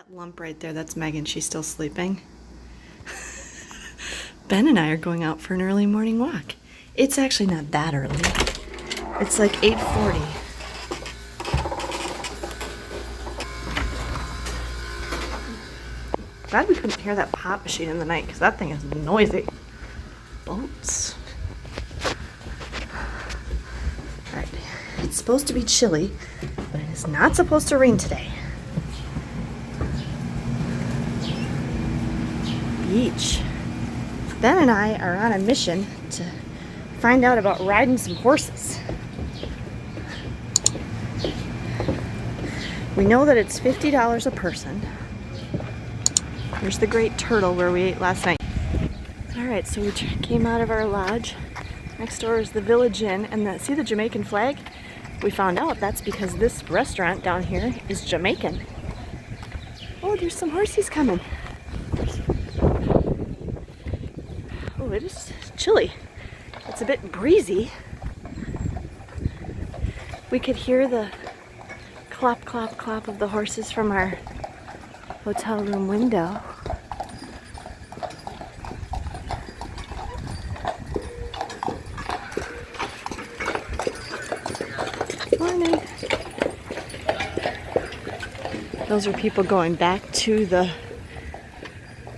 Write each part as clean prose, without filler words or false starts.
That lump right there, that's Megan. She's still sleeping. Ben and I are going out for an early morning walk. It's actually not that early. It's like 8:40. Glad we couldn't hear that pop machine in the night because that thing is noisy. Boats. Alright, it's supposed to be chilly, but it is not supposed to rain today. Beach. Ben and I are on a mission to find out about riding some horses. We know that it's $50 a person. There's the Great Turtle where we ate last night. Alright, so we came out of our lodge. Next door is the Village Inn, and see the Jamaican flag? We found out that's because this restaurant down here is Jamaican. Oh, there's some horses coming. Oh, it is chilly. It's a bit breezy. We could hear the clop, clop, clop of the horses from our hotel room window. Morning. Those are people going back to the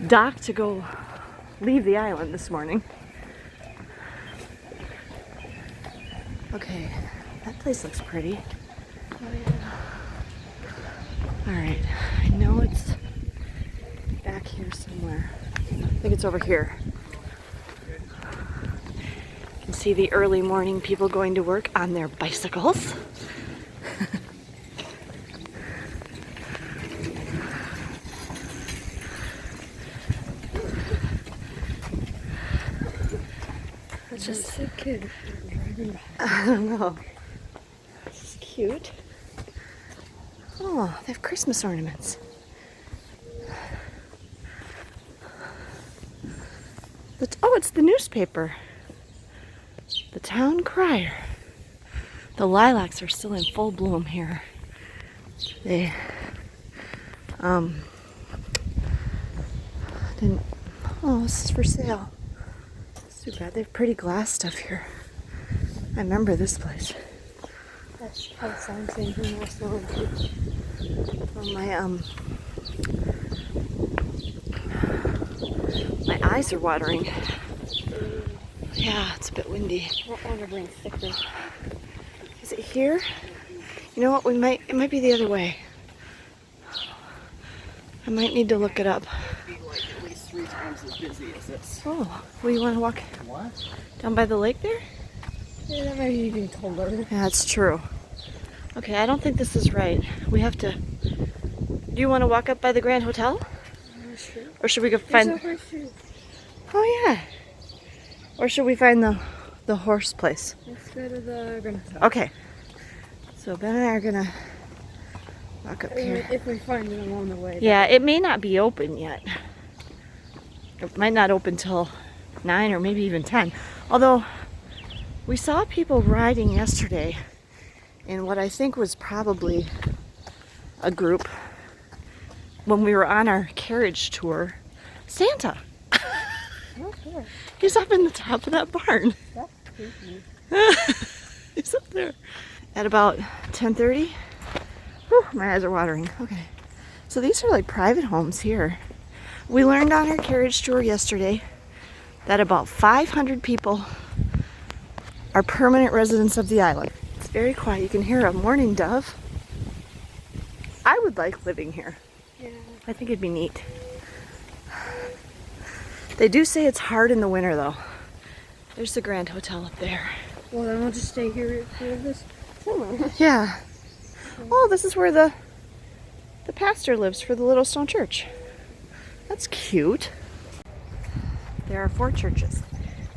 dock to go leave the island this morning. Okay, that place looks pretty. Alright, I know it's back here somewhere. I think it's over here. You can see the early morning people going to work on their bicycles. It's just so cute. I don't know. This is cute. Oh, they have Christmas ornaments. It's the newspaper. The Town Crier. The lilacs are still in full bloom here. They didn't. Oh, this is for sale. It's too bad. They have pretty glass stuff here. I remember this place. That's how it sounds in here also. Oh, my eyes are watering. Yeah, it's a bit windy. I don't want to bring thicker. Is it here? You know what? It might be the other way. I might need to look it up. It'd be like at least 3 times as busy as this. Oh, well, you want to walk down by the lake there? Yeah, that might be even colder. Yeah, that's true. Okay, I don't think this is right. We have to. Do you want to walk up by the Grand Hotel? Sure. Or should we go find? Oh yeah. Or should we find the horse place? Let's go to the Grand Hotel. Okay. So Ben and I are gonna walk up here. If we find it along the way. Yeah, it may not be open yet. It might not open till 9 or maybe even 10. Although we saw people riding yesterday in what I think was probably a group when we were on our carriage tour. Santa. Oh, sure. He's up in the top of that barn. That's creepy. He's up there. At about 10:30. Whew, my eyes are watering. Okay. So these are like private homes here. We learned on our carriage tour yesterday that about 500 people are permanent residents of the island. It's very quiet. You can hear a mourning dove. I would like living here. Yeah. I think it'd be neat. They do say it's hard in the winter though. There's the Grand Hotel up there. Well, then we'll just stay here for this summer. Yeah. Oh, this is where the pastor lives for the Little Stone Church. That's cute. There are 4 churches.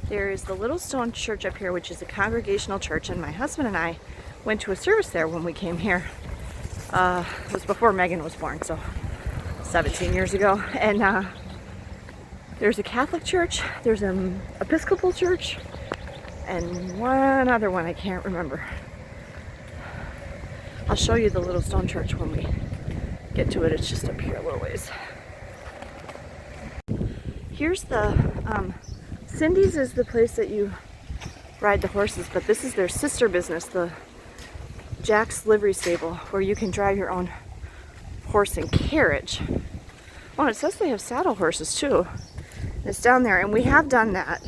There is the Little Stone Church up here, which is a congregational church, and my husband and I went to a service there when we came here. It was before Megan was born, so 17 years ago. And there's a Catholic church, there's an Episcopal church, and one other one I can't remember. I'll show you the Little Stone Church when we get to it. It's just up here a little ways. Here's the, Cindy's is the place that you ride the horses, but this is their sister business, the Jack's Livery Stable, where you can drive your own horse and carriage. Oh, it says they have saddle horses too. It's down there, and we have done that.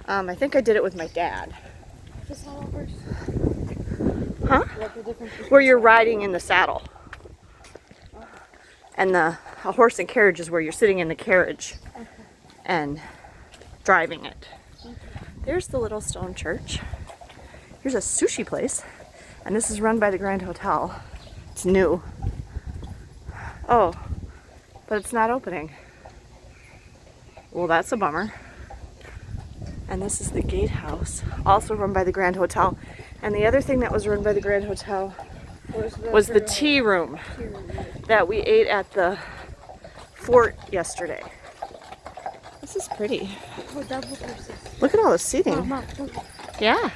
I think I did it with my dad. The saddle horse? Huh? What the difference is? Where you're riding in the saddle. And a horse and carriage is where you're sitting in the carriage and driving it. There's the little stone church. Here's a sushi place. And this is run by the Grand Hotel. It's new. Oh, but it's not opening. Well, that's a bummer. And this is the gatehouse, also run by the Grand Hotel. And the other thing that was run by the Grand Hotel was the tea room that we ate at the fort yesterday. This is pretty. Oh, double horses. Look at all the seating. Mom, look. Yeah.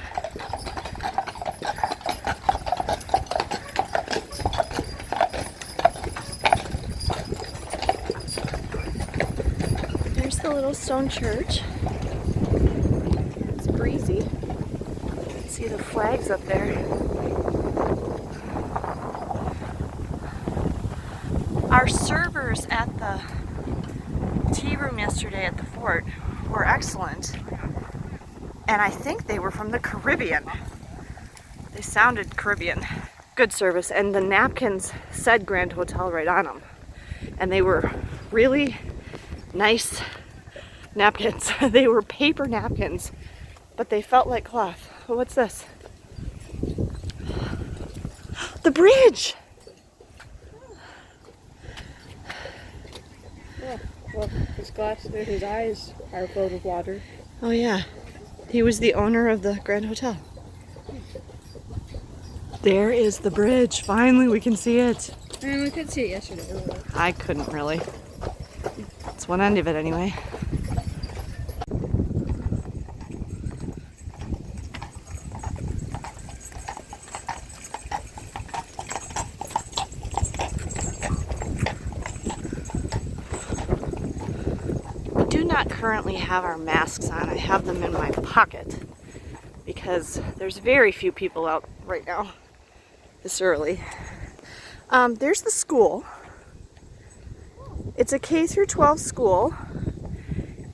There's the little stone church. It's breezy. See the flags up there. Our servers at the tea room yesterday at the fort were excellent. And I think they were from the Caribbean. They sounded Caribbean. Good service. And the napkins said Grand Hotel right on them. And they were really nice napkins. They were paper napkins, but they felt like cloth. Oh, what's this? The bridge! Yeah, well, his glasses, his eyes are filled with water. Oh yeah. He was the owner of the Grand Hotel. There is the bridge. Finally, we can see it. And we could see it yesterday. I couldn't really. It's one end of it anyway. We do not currently have our masks on. I have them in my pocket because there's very few people out right now this early. There's the school. It's a K through 12 school.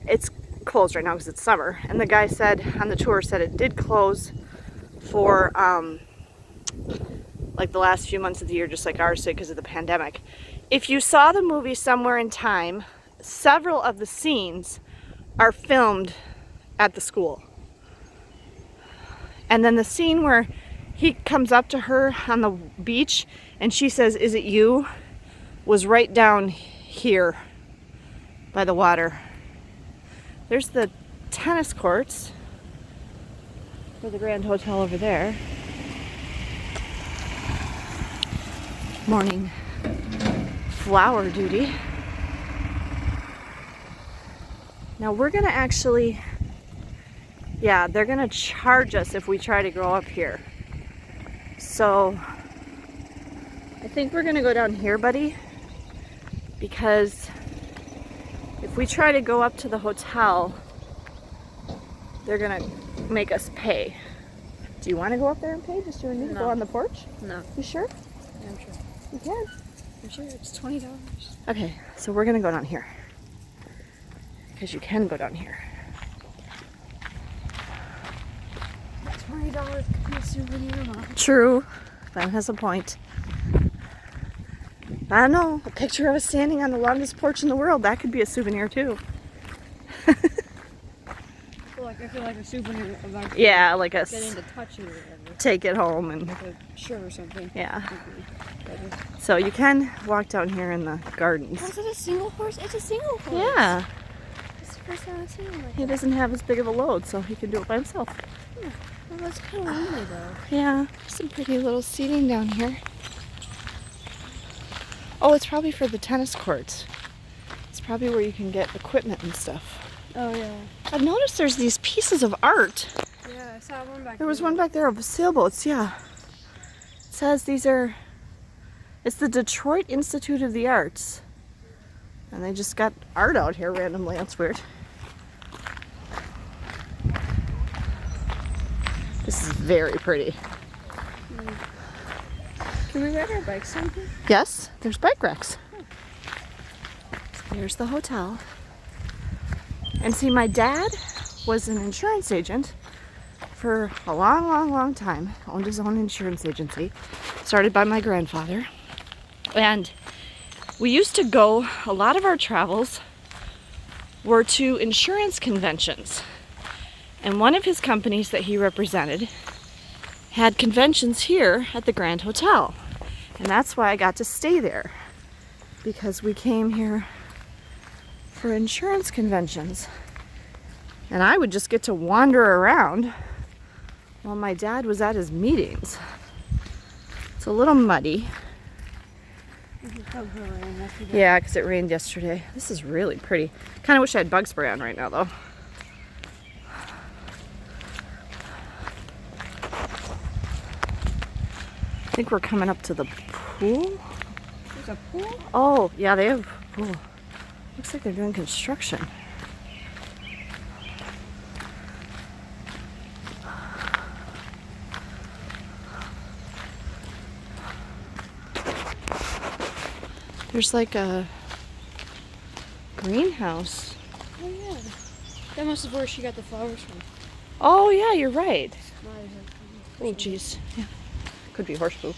It's closed right now because it's summer. And the guy said on the tour said it did close for like the last few months of the year, just like ours did because of the pandemic. If you saw the movie Somewhere in Time, several of the scenes are filmed at the school. And then the scene where he comes up to her on the beach and she says, "Is it you?" was right down here by the water. There's the tennis courts for the Grand Hotel over there. Morning flower duty. Now we're gonna actually, yeah, they're gonna charge us if we try to go up here. So I think we're gonna go down here, buddy, because if we try to go up to the hotel, they're gonna make us pay. Do you want to go up there and pay just to go on the porch? No. You sure? Yeah, I'm sure. You can. I'm sure it's $20. Okay, so we're gonna go down here because you can go down here. $20 could be a souvenir, Mom. True. Ben has a point. I don't know. A picture of us standing on the longest porch in the world, that could be a souvenir too. I feel like a souvenir of our Yeah, like a getting to touch it or whatever. take it home and Like a shirt or something. yeah. So you can walk down here in the gardens. Was it a single horse? It's a single horse. Yeah. It's the first time I've seen it like He that. doesn't have as big of a load, so he can do it by himself. Well, that's kind of lonely though. Yeah, there's some pretty little seating down here. Oh, it's probably for the tennis courts. It's probably where you can get equipment and stuff. Oh yeah. I've noticed there's these pieces of art. Yeah, I saw one back There was one back there of sailboats, yeah. It says these are It's the Detroit Institute of the Arts. And they just got art out here randomly. That's weird. This is very pretty. Can we ride our bikes on here? Yes, there's bike racks. There's the hotel. And see, my dad was an insurance agent for a long time. Owned his own insurance agency, started by my grandfather. And we used to go, a lot of our travels were to insurance conventions. And one of his companies that he represented had conventions here at the Grand Hotel. And that's why I got to stay there, because we came here for insurance conventions. And I would just get to wander around while my dad was at his meetings. It's a little muddy. Yeah, because it rained yesterday. This is really pretty. Kind of wish I had bug spray on right now, though. I think we're coming up to the pool. There's a pool? Oh, yeah, they have a pool. Looks like they're doing construction. There's like a greenhouse. Oh yeah. That must have where she got the flowers from. Oh yeah, you're right. Oh jeez. Yeah. Could be horse poop.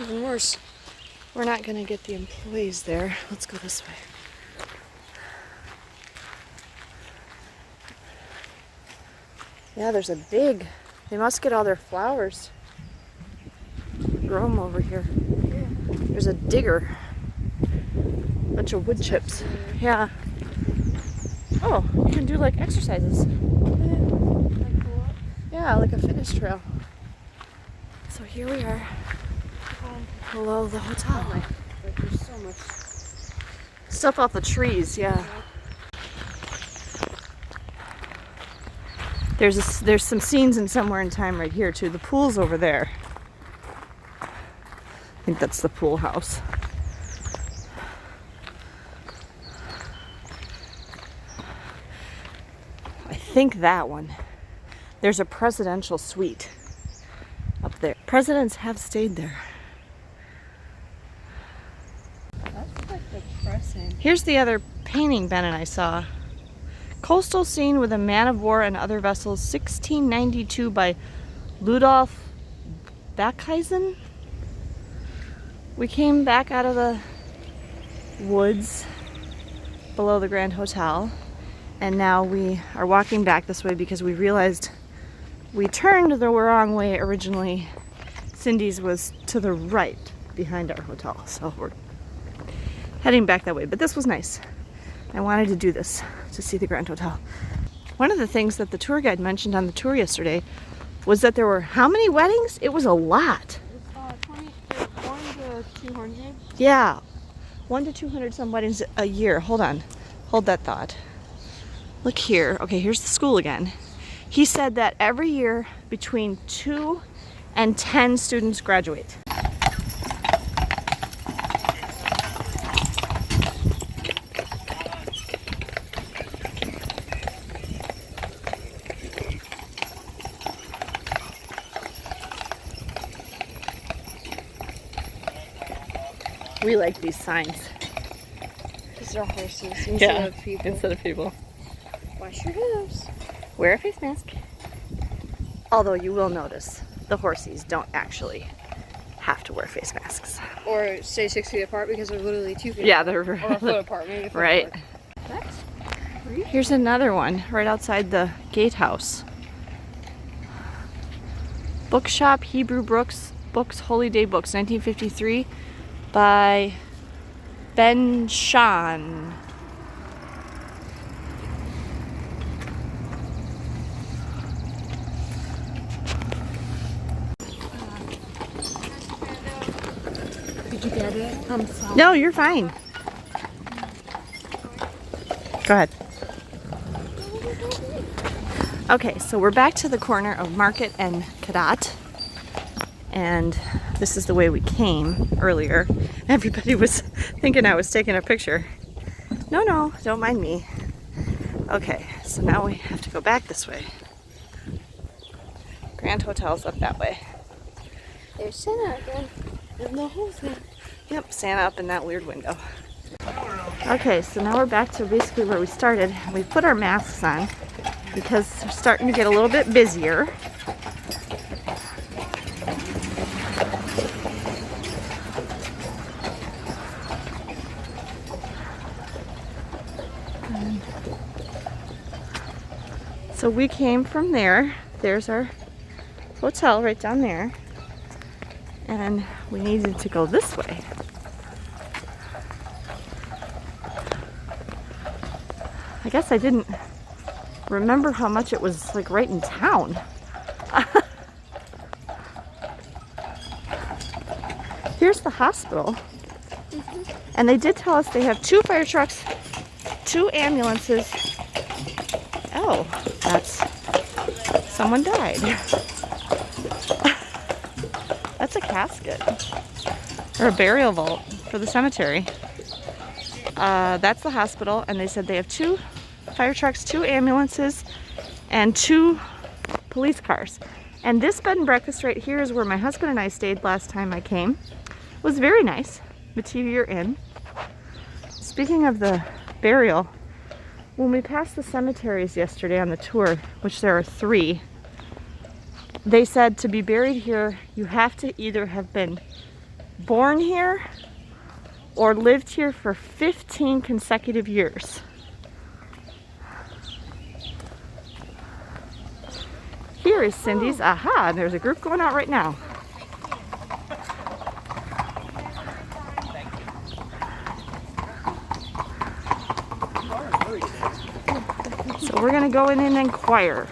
Even worse. We're not gonna get the employees there. Let's go this way. Yeah, there's a big, they must get all their flowers. Grow them over here. Yeah. There's a digger. Bunch of wood chips. Yeah. Oh, you can do like exercises. Yeah, like a fitness trail. So here we are. Below the hotel. Like there's so much Stuff off the trees, yeah. There's some scenes in Somewhere in Time right here too. The pool's over there. I think that's the pool house. I think that one. There's a presidential suite up there. Presidents have stayed there. That's like depressing. Here's the other painting Ben and I saw. Coastal Scene with a Man of War and Other Vessels, 1692 by Ludolf Backhuizen. We came back out of the woods below the Grand Hotel, and now we are walking back this way because we realized we turned the wrong way originally. Cindy's was to the right behind our hotel, so we're heading back that way. But this was nice. I wanted to do this to see the Grand Hotel. One of the things that the tour guide mentioned on the tour yesterday was that there were how many weddings? It was a lot. It's 1 to 200. Yeah, 1 to 200 some weddings a year. Hold on, hold that thought. Look here. Okay, here's the school again. He said that every year between 2 and 10 students graduate. We like these signs. These are horses instead of people. Instead of people. Wash your hooves. Wear a face mask. Although you will notice the horsies don't actually have to wear face masks. Or stay 6 feet apart because they're literally 2 feet Yeah, apart. they're Or a foot apart, maybe a foot right. apart. That's creepy. Here's another one right outside the gatehouse. Bookshop, Hebrew Books, Holy Day Books, 1953 by Ben Shahn. Did you get it? I'm sorry. No, you're fine. Go ahead. Okay, so we're back to the corner of Market and Cadet. And this is the way we came earlier. Everybody was thinking I was taking a picture. No, don't mind me. Okay, so now we have to go back this way. Grand Hotel's up that way. There's Santa again. And the whole thing. Yep, Santa up in that weird window. Okay, so now we're back to basically where we started. We put our masks on because we're starting to get a little bit busier. So we came from there. There's our hotel right down there. And we needed to go this way. I guess I didn't remember how much it was like right in town. Here's the hospital. And they did tell us they have 2 fire trucks, 2 ambulances. Oh, that's someone died. That's a casket or a burial vault for the cemetery. That's the hospital, and they said they have 2 fire trucks, 2 ambulances, and 2 police cars. And this bed and breakfast right here is where my husband and I stayed last time I came. It was very nice. Metivier Inn. Speaking of the burial, when we passed the cemeteries yesterday on the tour, which there are 3, they said to be buried here, you have to either have been born here or lived here for 15 consecutive years. Here is Cindy's. Aha, there's a group going out right now. So we're gonna go in and inquire.